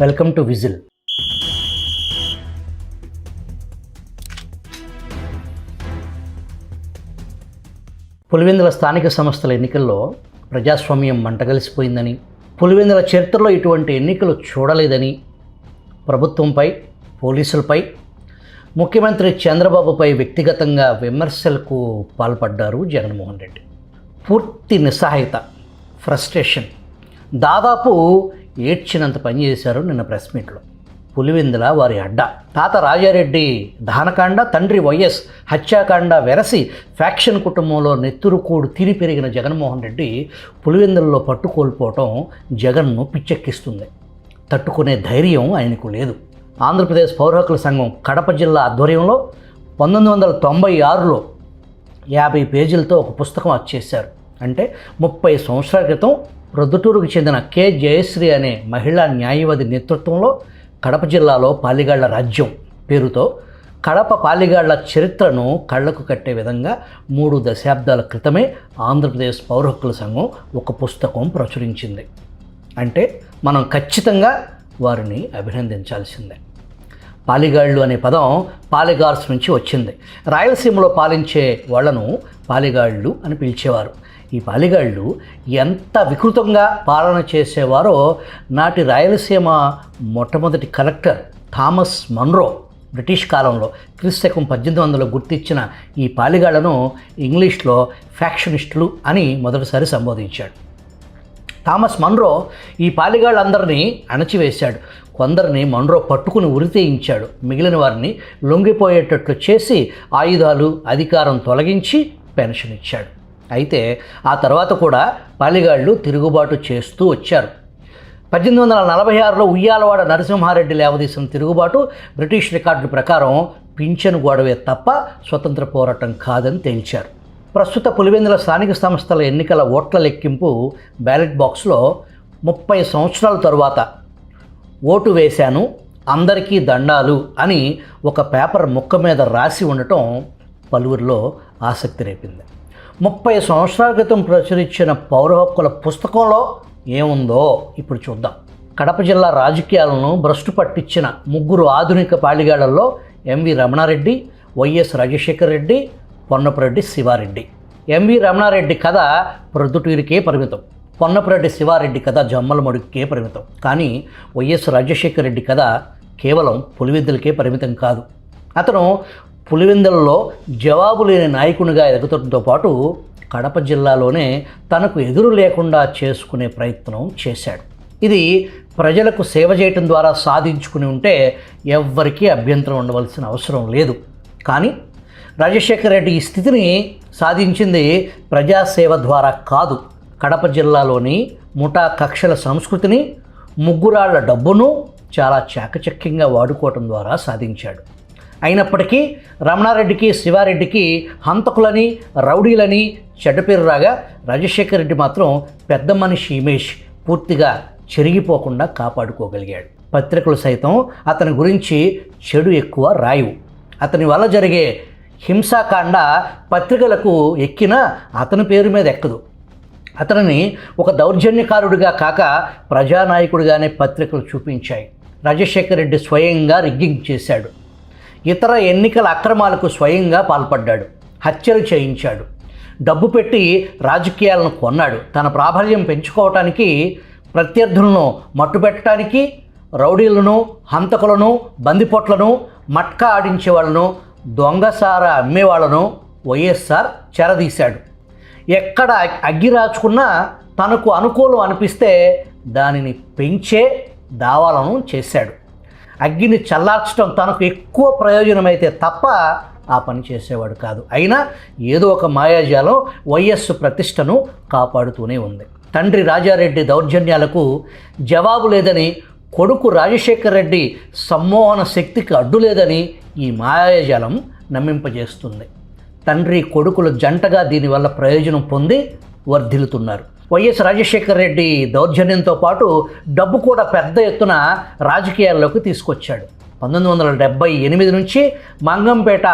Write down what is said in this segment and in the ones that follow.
Welcome to whistle. Pulivendula స్థానిక సంస్థల ఎన్నికల్లో ప్రజాస్వామ్యం మంటగలిసిపోయిందని, పులివెందుల చరిత్రలో ఇటువంటి ఎన్నికలు చూడలేదని ప్రభుత్వంపై, పోలీసులపై, ముఖ్యమంత్రి చంద్రబాబుపై వ్యక్తిగతంగా విమర్శలకు పాల్పడ్డారు జగన్మోహన్ రెడ్డి. పూర్తి నిస్సహాయత, ఫ్రస్ట్రేషన్, దాదాపు ఏడ్చినంత పనిచేశారు నిన్న ప్రెస్ మీట్లో. పులివెందుల వారి అడ్డా, తాత రాజారెడ్డి దహనకాండ, తండ్రి వైఎస్ హత్యాకాండ వెరసి ఫ్యాక్షన్ కుటుంబంలో నెత్తురుకూడు తిరి పెరిగిన జగన్మోహన్ రెడ్డి పులివెందులలో పట్టుకోల్పోవటం జగన్ను పిచ్చెక్కిస్తుంది. తట్టుకునే ధైర్యం ఆయనకు లేదు. ఆంధ్రప్రదేశ్ పౌర హక్కుల సంఘం కడప జిల్లా ఆధ్వర్యంలో 1996లో 50 పేజీలతో ఒక పుస్తకం వచ్చేశారు. అంటే 30 సంవత్సరాల క్రితం ప్రొద్దుటూరుకు చెందిన కె జయశ్రీ అనే మహిళా న్యాయవాది నేతృత్వంలో కడప జిల్లాలో పాలిగాళ్ల రాజ్యం పేరుతో కడప పాలిగాళ్ల చరిత్రను కళ్లకు కట్టే విధంగా 3 దశాబ్దాల క్రితమే ఆంధ్రప్రదేశ్ పౌర హక్కుల సంఘం ఒక పుస్తకం ప్రచురించింది. అంటే మనం ఖచ్చితంగా వారిని అభినందించాల్సిందే. పాలిగాళ్ళు అనే పదం పాలిగార్స్ నుంచి వచ్చింది. రాయలసీమలో పాలించే వాళ్లను పాలిగాళ్ళు అని పిలిచేవారు. ఈ పాలిగాళ్ళు ఎంత వికృతంగా పాలన చేసేవారో నాటి రాయలసీమ మొట్టమొదటి కలెక్టర్ థామస్ మన్రో బ్రిటిష్ కాలంలో క్రీస్తకం 1800 గుర్తించిన ఈ పాలిగాళ్లను ఇంగ్లీష్లో ఫ్యాక్షనిస్టులు అని మొదటిసారి సంబోధించాడు. థామస్ మన్రో ఈ పాలిగాళ్ళందరినీ అణచివేశాడు. కొందరిని మన్రో పట్టుకుని ఉరితేయించాడు. మిగిలిన వారిని లొంగిపోయేటట్లు చేసి ఆయుధాలు, అధికారం తొలగించి పెన్షన్ ఇచ్చాడు. అయితే ఆ తర్వాత కూడా పాలిగాళ్ళు తిరుగుబాటు చేస్తూ వచ్చారు. 1846లో ఉయ్యాలవాడ నరసింహారెడ్డి లేవదీసిన తిరుగుబాటు బ్రిటిష్ రికార్డుల ప్రకారం పింఛను గొడవే తప్ప స్వతంత్ర పోరాటం కాదని తేల్చారు. ప్రస్తుత పులివెందుల స్థానిక సంస్థల ఎన్నికల ఓట్ల లెక్కింపు బ్యాలెట్ బాక్స్లో 30 సంవత్సరాల తరువాత ఓటు వేశాను, అందరికీ దండాలు అని ఒక పేపర్ ముక్క మీద రాసి ఉండటం పలువురిలో ఆసక్తి రేపింది. 30 సంవత్సరాల క్రితం ప్రచురించిన పౌర హక్కుల పుస్తకంలో ఏముందో ఇప్పుడు చూద్దాం. కడప జిల్లా రాజకీయాలను భ్రష్టు పట్టించిన 3 ఆధునిక పాలిగాళ్లలో M V Ramana Reddy, Y S Rajasekhara Reddy, Ponnapureddy Siva Reddy. M V Ramana Reddy కథ ప్రొద్దుటూరికే పరిమితం, పొన్నపురెడ్డి శివారెడ్డి కథ జమ్మలమడుగుకే పరిమితం. కానీ వైఎస్ రాజశేఖర రెడ్డి కథ కేవలం పులివెందులకే పరిమితం కాదు. అతను పులివెందులలో జవాబు లేని నాయకునిగా ఎదగడంతో పాటు కడప జిల్లాలోనే తనకు ఎదురు లేకుండా చేసుకునే ప్రయత్నం చేశాడు. ఇది ప్రజలకు సేవ చేయటం ద్వారా సాధించుకుని ఉంటే ఎవ్వరికీ అభ్యంతరం ఉండవలసిన అవసరం లేదు. కానీ రాజశేఖర రెడ్డి ఈ స్థితిని సాధించింది ప్రజాసేవ ద్వారా కాదు, కడప జిల్లాలోని ముఠా కక్షల సంస్కృతిని, ముగ్గురాళ్ల డబ్బును చాలా చాకచక్యంగా వాడుకోవటం ద్వారా సాధించాడు. అయినప్పటికీ రమణారెడ్డికి, శివారెడ్డికి హంతకులని, రౌడీలని చెడ్డ పేరు రాగా రాజశేఖర రెడ్డి మాత్రం పెద్ద మనిషి ఇమేజ్ పూర్తిగా చెరిగిపోకుండా కాపాడుకోగలిగాడు. పత్రికలు సైతం అతని గురించి చెడు ఎక్కువ రాయవు. అతని వల్ల జరిగే హింసాకాండ పత్రికలకు ఎక్కినా అతని పేరు మీద ఎక్కదు. అతనిని ఒక దౌర్జన్యకారుడిగా కాక ప్రజానాయకుడిగానే పత్రికలు చూపించాయి. రాజశేఖర రెడ్డి స్వయంగా రిగ్గింగ్ చేశాడు. ఇతర ఎన్నికల అక్రమాలకు స్వయంగా పాల్పడ్డాడు. హత్యలు చేయించాడు. డబ్బు పెట్టి రాజకీయాలను కొన్నాడు. తన ప్రాబల్యం పెంచుకోవటానికి, ప్రత్యర్థులను మట్టుపెట్టడానికి రౌడీలను, హంతకులను, బందిపోట్లను, మట్కా ఆడించే వాళ్ళను, దొంగసార అమ్మేవాళ్లను వైఎస్ఆర్ చెరదీశాడు. ఎక్కడ అగ్గి రాచుకున్నా తనకు అనుకూలం అనిపిస్తే దానిని పెంచే దావాలను చేశాడు. అగ్గిని చల్లార్చడం తనకు ఎక్కువ ప్రయోజనమైతే తప్ప ఆ పని చేసేవాడు కాదు. అయినా ఏదో ఒక మాయాజాలం వైఎస్ ప్రతిష్టను కాపాడుతూనే ఉంది. తండ్రి రాజారెడ్డి దౌర్జన్యాలకు జవాబు లేదని, కొడుకు రాజశేఖర రెడ్డి సమ్మోహన శక్తికి అడ్డు లేదని ఈ మాయాజాలం నమ్మింపజేస్తుంది. తండ్రి కొడుకుల జంటగా దీనివల్ల ప్రయోజనం పొంది వర్ధిల్లుతున్నారు. వైఎస్ రాజశేఖర రెడ్డి దౌర్జన్యంతో పాటు డబ్బు కూడా పెద్ద ఎత్తున రాజకీయాల్లోకి తీసుకొచ్చాడు. 1978 నుంచి మంగంపేట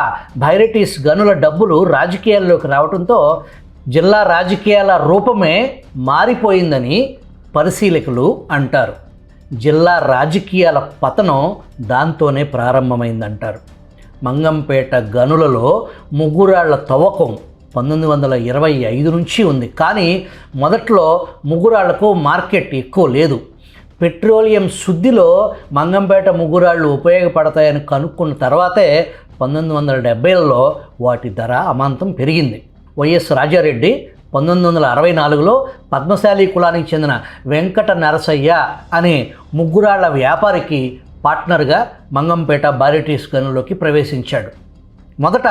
భైరటీస్ గనుల డబ్బులు రాజకీయాల్లోకి రావడంతో జిల్లా రాజకీయాల రూపమే మారిపోయిందని పరిశీలకులు అంటారు. జిల్లా రాజకీయాల పతనం దాంతోనే ప్రారంభమైందంటారు. మంగంపేట గనులలో ముగ్గురాళ్ల తవ్వకం 1925 నుంచి ఉంది. కానీ మొదట్లో ముగ్గురాళ్లకు మార్కెట్ ఎక్కువ లేదు. పెట్రోలియం శుద్ధిలో మంగంపేట ముగ్గురాళ్ళు ఉపయోగపడతాయని కనుక్కున్న తర్వాతే 1970లలో వాటి ధర అమాంతం పెరిగింది. వైఎస్ రాజారెడ్డి 1964లో పద్మశాలి కులానికి చెందిన వెంకట నరసయ్య అనే ముగ్గురాళ్ల వ్యాపారికి పార్ట్నర్గా మంగంపేట బారిటీస్ గనుల్లోకి ప్రవేశించాడు. మొదట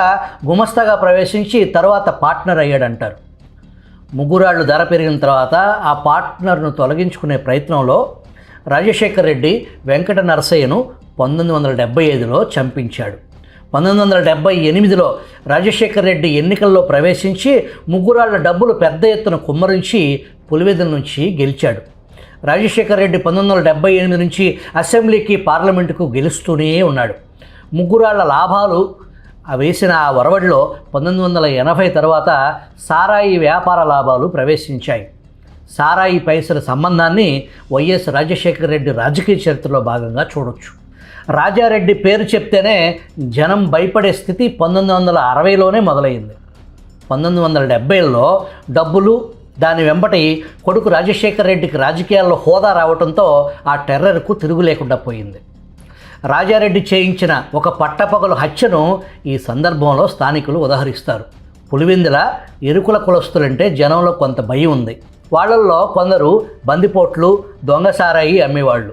గుమస్తాగా ప్రవేశించి తర్వాత పార్ట్నర్ అయ్యాడంటారు. ముగ్గురాళ్ళు ధర పెరిగిన తర్వాత ఆ పార్ట్నర్ను తొలగించుకునే ప్రయత్నంలో రాజశేఖర్ రెడ్డి వెంకట నరసయ్యను 1975లో చంపించాడు. 1978లో రాజశేఖర్ రెడ్డి ఎన్నికల్లో ప్రవేశించి ముగ్గురాళ్ల డబ్బులు పెద్ద ఎత్తున కుమ్మరించి పులివెందుల నుంచి గెలిచాడు. రాజశేఖర్ రెడ్డి 1978 నుంచి అసెంబ్లీకి పార్లమెంటుకు గెలుస్తూనే ఉన్నాడు. ముగ్గురాళ్ల లాభాలు వేసిన ఆ వరవడిలో 1980 తర్వాత సారాయి వ్యాపార లాభాలు ప్రవేశించాయి. సారాయి పైసల సంబంధాన్ని వైఎస్ రాజశేఖర రెడ్డి రాజకీయ చరిత్రలో భాగంగా చూడొచ్చు. రాజారెడ్డి పేరు చెప్తేనే జనం భయపడే స్థితి 1960లోనే మొదలైంది. 1970లో డబ్బులు, దాని వెంబటి కొడుకు రాజశేఖర రెడ్డికి రాజకీయాల్లో హోదా రావడంతో ఆ టెర్రర్కు తిరుగు లేకుండా పోయింది. రాజారెడ్డి చేయించిన ఒక పట్టపగలు హత్యను ఈ సందర్భంలో స్థానికులు ఉదహరిస్తారు. పులివెందుల ఎరుకుల కులస్తులంటే జనంలో కొంత భయం ఉంది. వాళ్ళల్లో కొందరు బందిపోట్లు, దొంగసారాయి అమ్మేవాళ్ళు,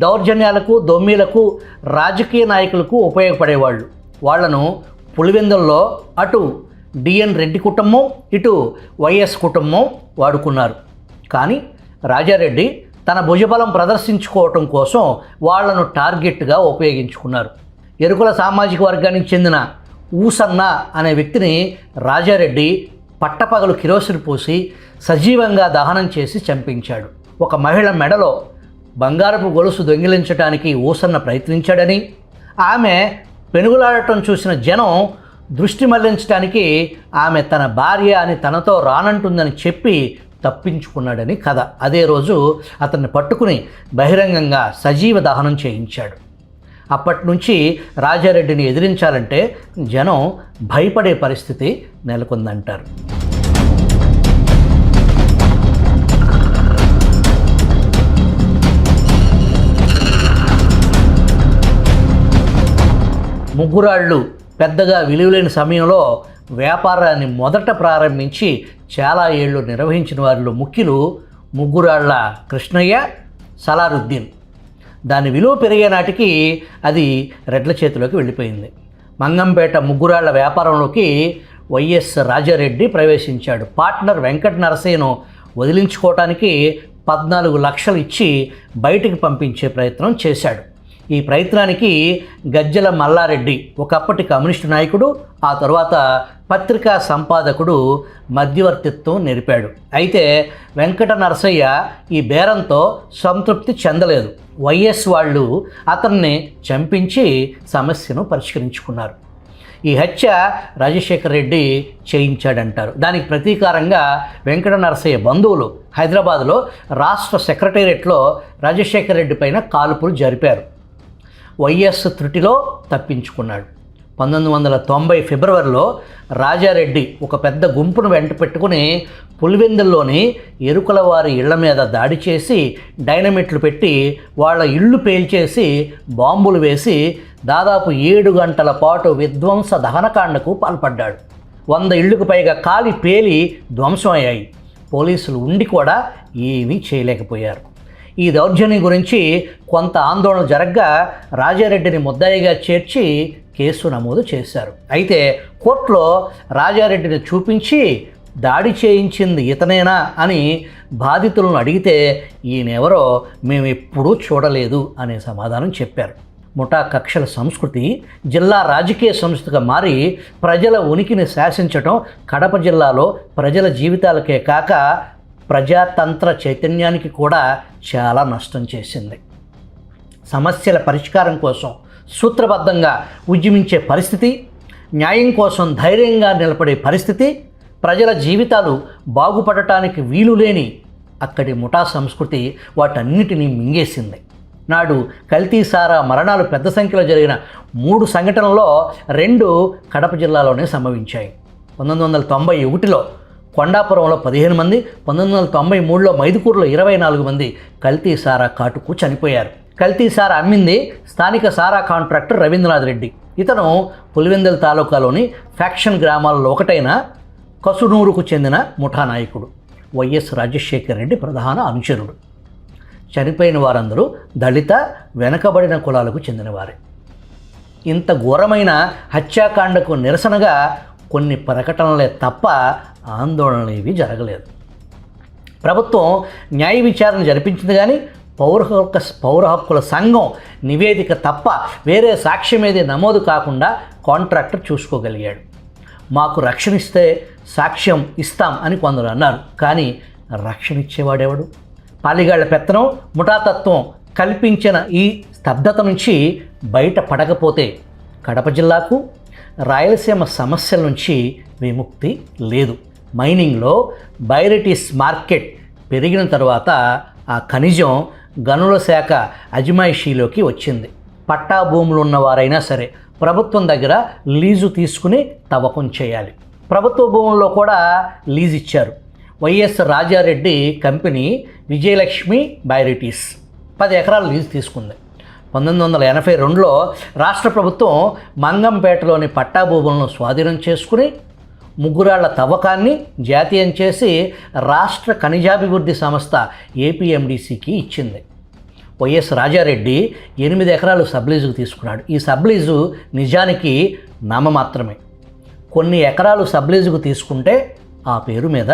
దౌర్జన్యాలకు, దొమ్మీలకు, రాజకీయ నాయకులకు ఉపయోగపడేవాళ్ళు. వాళ్లను పులివెందుల్లో అటు డిఎన్ రెడ్డి కుటుంబం, ఇటు వైఎస్ కుటుంబం వాడుకున్నారు. కానీ రాజారెడ్డి తన భుజబలం ప్రదర్శించుకోవటం కోసం వాళ్లను టార్గెట్గా ఉపయోగించుకున్నారు. ఎరుకుల సామాజిక వర్గానికి చెందిన ఊసన్న అనే వ్యక్తిని రాజారెడ్డి పట్టపగలు కిరోసిన్ పోసి సజీవంగా దహనం చేసి చంపించాడు. ఒక మహిళ మెడలో బంగారపు గొలుసు దొంగిలించడానికి ఊసన్న ప్రయత్నించాడని, ఆమె పెనుగులాడటం చూసిన జనం దృష్టి మళ్లించడానికి ఆమె తన భార్య అని తనతో రానంటుందని చెప్పి తప్పించుకున్నాడని కథ. అదే రోజు అతన్ని పట్టుకుని బహిరంగంగా సజీవ దహనం చేయించాడు. అప్పటి నుంచి రాజారెడ్డిని ఎదిరించాలంటే జనం భయపడే పరిస్థితి నెలకొందంటారు. ముగ్గురాళ్ళు పెద్దగా విలువలేని సమయంలో వ్యాపారాన్ని మొదట ప్రారంభించి చాలా ఏళ్ళు నిర్వహించిన వారిలో ముఖ్యులు ముగ్గురాళ్ల కృష్ణయ్య, సలారుద్దీన్. దాని విలువ పెరిగే నాటికి అది రెడ్ల చేతిలోకి వెళ్ళిపోయింది. మంగంపేట ముగ్గురాళ్ల వ్యాపారంలోకి వైఎస్ రాజారెడ్డి ప్రవేశించాడు. పార్ట్నర్ వెంకట నరసయ్యను వదిలించుకోవటానికి 14 లక్షలు ఇచ్చి బయటికి పంపించే ప్రయత్నం చేశాడు. ఈ ప్రయత్నానికి గజ్జల మల్లారెడ్డి, ఒకప్పటి కమ్యూనిస్టు నాయకుడు, ఆ తర్వాత పత్రికా సంపాదకుడు మధ్యవర్తిత్వం నెరిపాడు. అయితే వెంకట నరసయ్య ఈ బేరంతో సంతృప్తి చెందలేదు. వైఎస్ వాళ్ళు అతన్ని చంపించి సమస్యను పరిష్కరించుకున్నారు. ఈ హత్య రాజశేఖర రెడ్డి చేయించాడంటారు. దానికి ప్రతీకారంగా వెంకట నరసయ్య బంధువులు హైదరాబాదులో రాష్ట్ర సెక్రటేరియట్లో రాజశేఖర రెడ్డి పైన కాల్పులు జరిపారు. వైఎస్ త్రుటిలో తప్పించుకున్నాడు. 1990 ఫిబ్రవరిలో రాజారెడ్డి ఒక పెద్ద గుంపును వెంట పెట్టుకుని పులివెందుల్లోని ఎరుకుల వారి ఇళ్ల మీద దాడి చేసి డైనమిట్లు పెట్టి వాళ్ళ ఇళ్ళు పేల్చేసి బాంబులు వేసి దాదాపు 7 గంటల పాటు విధ్వంస దహనకాండకు పాల్పడ్డాడు. 100 ఇళ్లకు పైగా కాలి పేలి ధ్వంసం అయ్యాయి. పోలీసులు ఉండి కూడా ఏమీ చేయలేకపోయారు. ఈ దౌర్జన్యం గురించి కొంత ఆందోళన జరగ్గా రాజారెడ్డిని ముద్దాయిగా చేర్చి కేసు నమోదు చేశారు. అయితే కోర్టులో రాజారెడ్డిని చూపించి దాడి చేయించింది ఇతనేనా అని బాధితులను అడిగితే ఈయనెవరో మేము ఎప్పుడూ చూడలేదు అనే సమాధానం చెప్పారు. ముఠా కక్షల సంస్కృతి జిల్లా రాజకీయ సంస్థగా మారి ప్రజల ఉనికిని శాసించటం కడప జిల్లాలో ప్రజల జీవితాలకే కాక ప్రజాతంత్ర చైతన్యానికి కూడా చాలా నష్టం చేసింది. సమస్యల పరిష్కారం కోసం సూత్రబద్ధంగా ఉద్యమించే పరిస్థితి, న్యాయం కోసం ధైర్యంగా నిలబడే పరిస్థితి, ప్రజల జీవితాలు బాగుపడటానికి వీలు లేని అక్కడి ముఠా సంస్కృతి వాటన్నిటినీ మింగేసింది. నాడు కల్తీ సారా మరణాలు పెద్ద సంఖ్యలో జరిగిన 3 సంఘటనల్లో 2 కడప జిల్లాలోనే సంభవించాయి. 1991లో కొండాపురంలో 15 మంది, 1993లో మైదుకూరులో 24 మంది కల్తీ సారా కాటుకు చనిపోయారు. కల్తీ సారా అమ్మింది స్థానిక సారా కాంట్రాక్టర్ రవీంద్రనాథ్ రెడ్డి. ఇతను పులివెందుల తాలూకాలోని ఫ్యాక్షన్ గ్రామాలలో ఒకటైన కసునూరుకు చెందిన ముఠా నాయకుడు. వైఎస్ రాజశేఖర రెడ్డి ప్రధాన అనుచరుడు. చనిపోయిన వారందరూ దళిత వెనకబడిన కులాలకు చెందినవారే. ఇంత ఘోరమైన హత్యాకాండకు నిరసనగా కొన్ని ప్రకటనలే తప్ప ఆందోళనలు ఏవి జరగలేదు. ప్రభుత్వం న్యాయ విచారణ జరిపించింది, కానీ పౌర హక్కుల సంఘం నివేదిక తప్ప వేరే సాక్ష్యం ఏది నమోదు కాకుండా కాంట్రాక్టర్ చూసుకోగలిగాడు. మాకు రక్షణ ఇస్తే సాక్ష్యం ఇస్తాం అని కొందరు అన్నారు, కానీ రక్షణ ఇచ్చేవాడెవడు? పాలిగాళ్ల పెత్తనం, ముఠాతత్వం కల్పించిన ఈ స్తబ్దత నుంచి బయటపడకపోతే కడప జిల్లాకు రాయలసీమ సమస్యల నుంచి విముక్తి లేదు. మైనింగ్లో బైరిటీస్ మార్కెట్ పెరిగిన తర్వాత ఆ ఖనిజం గనుల శాఖ అజమాయిషీలోకి వచ్చింది. పట్టా భూములు ఉన్నవారైనా సరే ప్రభుత్వం దగ్గర లీజు తీసుకుని తవ్వకం చేయాలి. ప్రభుత్వ భూముల్లో కూడా లీజు ఇచ్చారు. వైఎస్ రాజారెడ్డి కంపెనీ విజయలక్ష్మి బైరిటీస్ 10 ఎకరాల లీజు తీసుకుంది. 1982లో రాష్ట్ర ప్రభుత్వం మంగంపేటలోని పట్టా భూములను స్వాధీనం చేసుకుని ముగ్గురాళ్ల తవ్వకాన్ని జాతీయం చేసి రాష్ట్ర ఖనిజాభివృద్ధి సంస్థ ఏపీఎండిసికి ఇచ్చింది. వైఎస్ రాజారెడ్డి 8 ఎకరాలు సబ్లీజుకు తీసుకున్నాడు. ఈ సబ్లీజు నిజానికి నామమాత్రమే. కొన్ని ఎకరాలు సబ్లీజుకు తీసుకుంటే ఆ పేరు మీద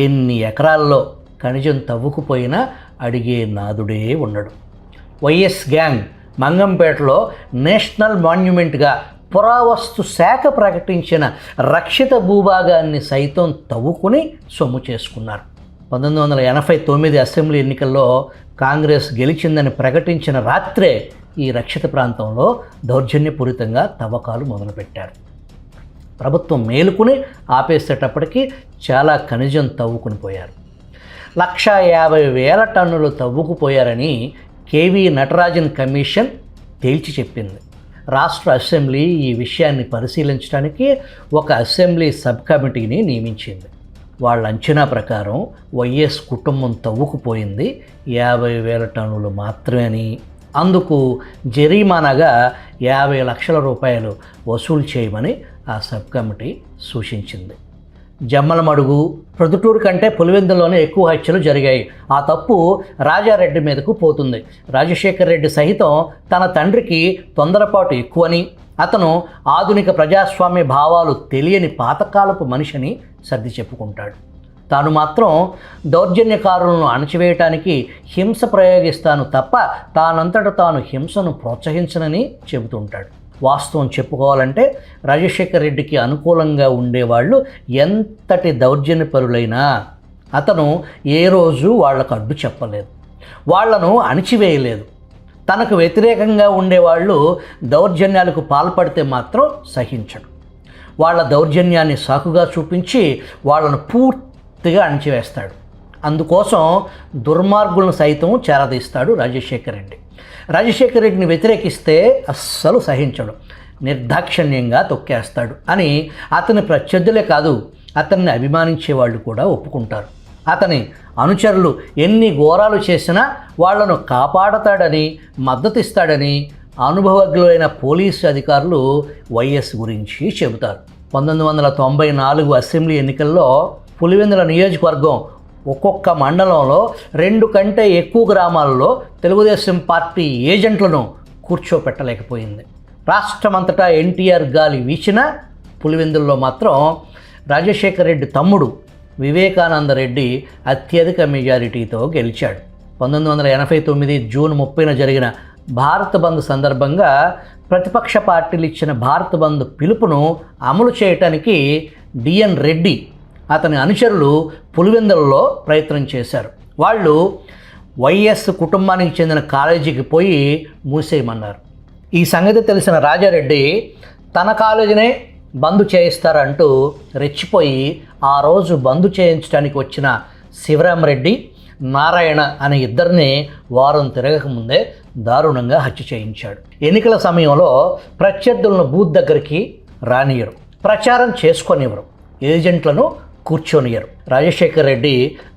ఎన్ని ఎకరాల్లో ఖనిజం తవ్వుకుపోయినా అడిగే నాదుడే ఉండడు. వైఎస్ గ్యాంగ్ మంగంపేటలో నేషనల్ మాన్యుమెంట్గా పురావస్తు శాఖ ప్రకటించిన రక్షిత భూభాగాన్ని సైతం తవ్వుకుని సొమ్ము చేసుకున్నారు. 1989 అసెంబ్లీ ఎన్నికల్లో కాంగ్రెస్ గెలిచిందని ప్రకటించిన రాత్రే ఈ రక్షిత ప్రాంతంలో దౌర్జన్యపూరితంగా తవ్వకాలు మొదలుపెట్టారు. ప్రభుత్వం మేలుకుని ఆపేసేటప్పటికీ చాలా ఖనిజం తవ్వుకుని పోయారు. 150,000 టన్నులు తవ్వుకుపోయారని కేవీ నటరాజన్ కమిషన్ తేల్చి చెప్పింది. రాష్ట్ర అసెంబ్లీ ఈ విషయాన్ని పరిశీలించడానికి ఒక అసెంబ్లీ సబ్ కమిటీని నియమించింది. వాళ్ళ అంచనా ప్రకారం వైఎస్ కుటుంబం తవ్వుకుపోయింది 50,000 టన్నులు మాత్రమే. అందుకు జరిమానాగా 50 లక్షల రూపాయలు వసూలు చేయమని ఆ సబ్ కమిటీ సూచించింది. జమ్మలమడుగు, ప్రొద్దుటూరు కంటే పులివెందుల్లోనే ఎక్కువ హత్యలు జరిగాయి. ఆ తప్పు రాజారెడ్డి మీదకు పోతుంది. రాజశేఖర రెడ్డి సహితం తన తండ్రికి తొందరపాటు ఎక్కువని, అతను ఆధునిక ప్రజాస్వామ్య భావాలు తెలియని పాతకాలపు మనిషిని సర్ది చెప్పుకుంటాడు. తాను మాత్రం దౌర్జన్యకారులను అణచివేయటానికి హింస ప్రయోగిస్తాను తప్ప తానంతట తాను హింసను ప్రోత్సహించనని చెబుతుంటాడు. వాస్తవం చెప్పుకోవాలంటే రాజశేఖర రెడ్డికి అనుకూలంగా ఉండేవాళ్ళు ఎంతటి దౌర్జన్యపరులైనా అతను ఏ రోజు వాళ్లకు అడ్డు చెప్పలేదు, వాళ్లను అణిచివేయలేదు. తనకు వ్యతిరేకంగా ఉండేవాళ్ళు దౌర్జన్యాలకు పాల్పడితే మాత్రం సహించడు. వాళ్ళ దౌర్జన్యాన్ని సాకుగా చూపించి వాళ్ళను పూర్తిగా అణిచివేస్తాడు. అందుకోసం దుర్మార్గులను సైతం చేరదీస్తాడు రాజశేఖర రెడ్డి. రాజశేఖర రెడ్డిని వ్యతిరేకిస్తే అస్సలు సహించడు, నిర్దాక్షిణ్యంగా తొక్కేస్తాడు అని అతని ప్రత్యర్థులే కాదు, అతన్ని అభిమానించే వాళ్ళు కూడా ఒప్పుకుంటారు. అతని అనుచరులు ఎన్ని ఘోరాలు చేసినా వాళ్లను కాపాడతాడని, మద్దతిస్తాడని అనుభవజ్ఞులైన పోలీసు అధికారులు వైఎస్ గురించి చెబుతారు. 1994 అసెంబ్లీ ఎన్నికల్లో పులివెందుల నియోజకవర్గం ఒక్కొక్క మండలంలో 2 కంటే ఎక్కువ గ్రామాల్లో తెలుగుదేశం పార్టీ ఏజెంట్లను కూర్చోపెట్టలేకపోయింది. రాష్ట్రమంతటా ఎన్టీఆర్ గాలి వీచినా పులివెందుల్లో మాత్రం రాజశేఖర రెడ్డి తమ్ముడు వివేకానంద రెడ్డి అత్యధిక మెజారిటీతో గెలిచాడు. 1989 జూన్ 30న జరిగిన భారత్ బంద్ సందర్భంగా ప్రతిపక్ష పార్టీలు ఇచ్చిన భారత్ బంద్ పిలుపును అమలు చేయటానికి డిఎన్ రెడ్డి అతని అనుచరులు పులివెందులలో ప్రయత్నం చేశారు. వాళ్ళు వైఎస్ కుటుంబానికి చెందిన కాలేజీకి పోయి మూసేయమన్నారు. ఈ సంగతి తెలిసిన రాజారెడ్డి తన కాలేజీనే బంద్ చేయిస్తారంటూ రెచ్చిపోయి ఆ రోజు బంద్ చేయించడానికి వచ్చిన శివరామరెడ్డి, నారాయణ అనే ఇద్దరిని వారం తిరగకముందే దారుణంగా హత్య చేయించాడు. ఎన్నికల సమయంలో ప్రత్యర్థులను బూత్ దగ్గరికి రానియరు, ప్రచారం చేసుకొనివ్వరు, ఏజెంట్లను కూర్చొనియరు. రాజశేఖర్ రెడ్డి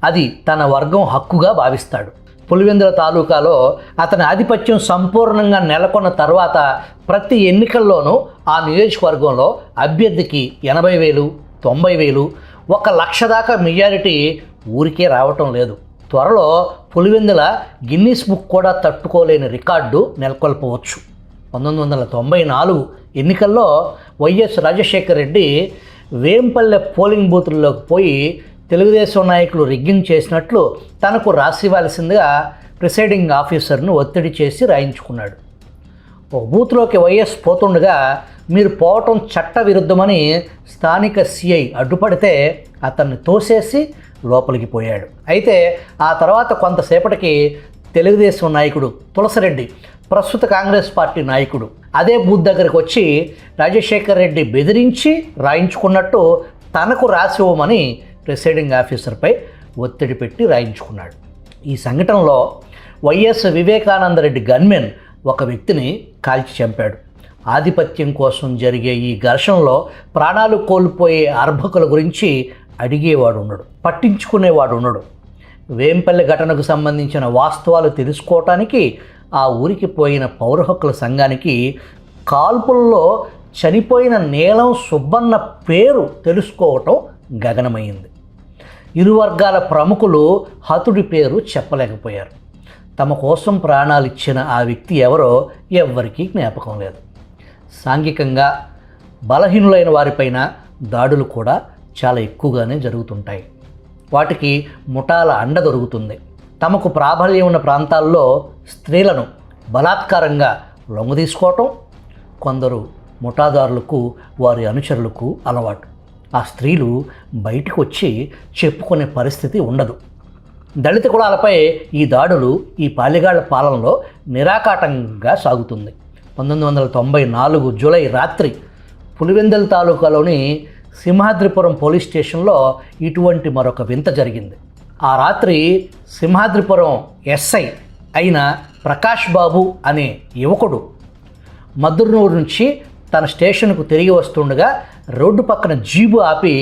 అది తన వర్గం హక్కుగా భావిస్తాడు. పులివెందుల తాలూకాలో అతని ఆధిపత్యం సంపూర్ణంగా నెలకొన్న తర్వాత ప్రతి ఎన్నికల్లోనూ ఆ నియోజకవర్గంలో అభ్యర్థికి 80,000, 90,000, 1,00,000 దాకా మెజారిటీ ఊరికే రావటం లేదు. త్వరలో పులివెందుల గిన్నీస్ బుక్ కూడా తట్టుకోలేని రికార్డు నెలకొల్పవచ్చు. 1994 ఎన్నికల్లో వైఎస్ రాజశేఖర్ రెడ్డి వేంపల్లె పోలింగ్ బూతుల్లోకి పోయి తెలుగుదేశం నాయకులు రిగ్గింగ్ చేసినట్లు తనకు రాసివ్వాల్సిందిగా ప్రిసైడింగ్ ఆఫీసర్ను ఒత్తిడి చేసి రాయించుకున్నాడు. ఒక బూత్లోకి వైఎస్ పోతుండగా మీరు పోవటం చట్ట విరుద్ధమని స్థానిక సిఐ అడ్డుపడితే అతన్ని తోసేసి లోపలికి పోయాడు. అయితే ఆ తర్వాత కొంతసేపటికి తెలుగుదేశం నాయకుడు తులసిరెడ్డి, ప్రస్తుత కాంగ్రెస్ పార్టీ నాయకుడు, అదే బూత్ దగ్గరకు వచ్చి రాజశేఖర్ రెడ్డి బెదిరించి రాయించుకున్నట్టు తనకు రాసివ్వమని ప్రిసైడింగ్ ఆఫీసర్పై ఒత్తిడి పెట్టి రాయించుకున్నాడు. ఈ సంఘటనలో వైఎస్ వివేకానందరెడ్డి గన్మెన్ ఒక వ్యక్తిని కాల్చి చంపాడు. ఆధిపత్యం కోసం జరిగే ఈ ఘర్షణలో ప్రాణాలు కోల్పోయే అర్భకుల గురించి అడిగేవాడు ఉండడు, పట్టించుకునేవాడు ఉండడు. వేంపల్లి ఘటనకు సంబంధించిన వాస్తవాలు తెలుసుకోవటానికి ఆ ఊరికి పోయిన పౌర హక్కుల సంఘానికి కాల్పుల్లో చనిపోయిన నీలం సుబ్బన్న పేరు తెలుసుకోవటం గగనమైంది. ఇరు వర్గాల ప్రముఖులు హతుడి పేరు చెప్పలేకపోయారు. తమ కోసం ప్రాణాలిచ్చిన ఆ వ్యక్తి ఎవరో ఎవ్వరికీ జ్ఞాపకం లేదు. సాంఘికంగా బలహీనులైన వారిపైన దాడులు కూడా చాలా ఎక్కువగానే జరుగుతుంటాయి. వాటికి ముఠాల అండ దొరుకుతుంది. తమకు ప్రాబల్యం ఉన్న ప్రాంతాల్లో స్త్రీలను బలాత్కారంగా లొంగదీసుకోవటం కొందరు ముఠాదారులకు, వారి అనుచరులకు అలవాటు. ఆ స్త్రీలు బయటకు వచ్చి చెప్పుకునే పరిస్థితి ఉండదు. దళిత కులాలపై ఈ దాడులు ఈ పాలెగాళ్ల పాలనలో నిరాకాటంగా సాగుతుంది. 1994 జూలై రాత్రి పులివెందుల తాలూకాలోని సింహాద్రిపురం పోలీస్ స్టేషన్లో ఇటువంటి మరొక వింత జరిగింది. ఆ రాత్రి సింహాద్రిపురం ఎస్ఐ అయిన ప్రకాష్ బాబు అనే యువకుడు మద్దుర్నూరు నుంచి తన స్టేషన్కు తిరిగి వస్తుండగా రోడ్డు పక్కన జీబు ఆపి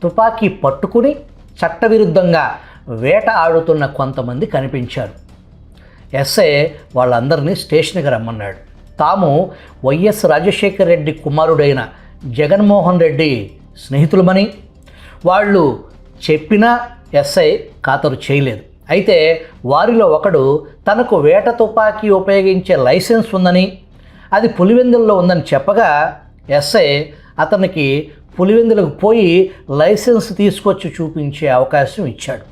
తుపాకీ పట్టుకుని చట్టవిరుద్ధంగా వేట ఆడుతున్న కొంతమంది కనిపించారు. ఎస్ఐ వాళ్ళందరినీ స్టేషన్కి రమ్మన్నాడు. తాము వైఎస్ రాజశేఖర్ రెడ్డి కుమారుడైన జగన్మోహన్ రెడ్డి స్నేహితులమని వాళ్ళు చెప్పినా ఎస్ఐ ఖాతరు చేయలేదు. అయితే వారిలో ఒకడు తనకు వేట తుపాకీ ఉపయోగించే లైసెన్స్ ఉందని, అది పులివెందుల్లో ఉందని చెప్పగా ఎస్ఐ అతనికి పులివెందులకు పోయి లైసెన్స్ తీసుకొచ్చి చూపించే అవకాశం ఇచ్చాడు.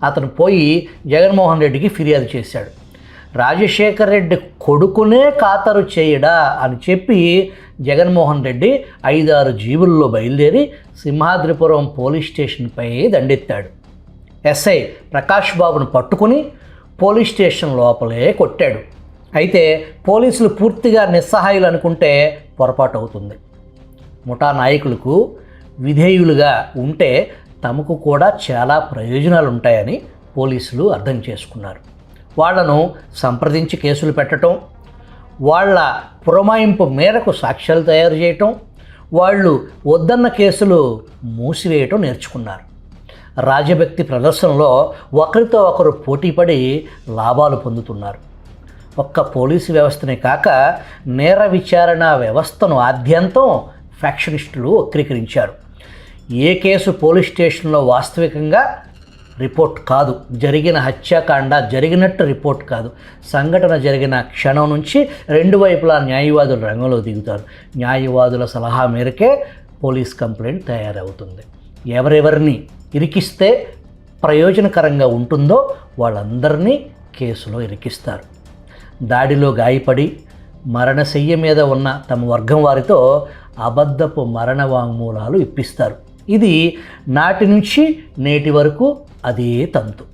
అతను పోయి జగన్మోహన్ రెడ్డికి ఫిర్యాదు చేశాడు. రాజశేఖర్ రెడ్డి కొడుకునే ఖాతరు చేయడా అని చెప్పి జగన్మోహన్ రెడ్డి 5-6 జీబుల్లో బయలుదేరి సింహాద్రిపురం పోలీస్ స్టేషన్పై దండెత్తాడు. ఎస్ఐ ప్రకాష్ బాబును పట్టుకుని పోలీస్ స్టేషన్ లోపలే కొట్టాడు. అయితే పోలీసులు పూర్తిగా నిస్సహాయులు అనుకుంటే పొరపాటు అవుతుంది. ముఠా నాయకులకు విధేయులుగా ఉంటే తమకు కూడా చాలా ప్రయోజనాలు ఉంటాయని పోలీసులు అర్థం చేసుకున్నారు. వాళ్లను సంప్రదించి కేసులు పెట్టడం, వాళ్ళ పురమాయింపు మేరకు సాక్ష్యాలు తయారు చేయటం, వాళ్ళు వద్దన్న కేసులు మూసివేయటం నేర్చుకున్నారు. రాజభక్తి ప్రదర్శనలో ఒకరితో ఒకరు పోటీపడి లాభాలు పొందుతున్నారు. ఒక్క పోలీసు వ్యవస్థనే కాక నేర విచారణ వ్యవస్థను ఆద్యంతం ఫ్యాక్షనిస్టులు వక్రీకరించారు. ఏ కేసు పోలీస్ స్టేషన్లో వాస్తవికంగా రిపోర్ట్ కాదు, జరిగిన హత్యాకాండ జరిగినట్టు రిపోర్ట్ కాదు, సంఘటన జరిగిన క్షణం నుంచి 2 వైపులా న్యాయవాదులు రంగంలో దిగుతారు. న్యాయవాదుల సలహా మేరకే పోలీస్ కంప్లైంట్ తయారవుతుంది. ఎవరెవరిని ఇరికిస్తే ప్రయోజనకరంగా ఉంటుందో వాళ్ళందరినీ కేసులో ఇరికిస్తారు. దాడిలో గాయపడి మరణశయ్య మీద ఉన్న తమ వర్గం వారితో అబద్ధపు మరణ వాంగ్మూలాలు ఇప్పిస్తారు. ఇది నాటి నుంచి నేటి వరకు అదే తంతు.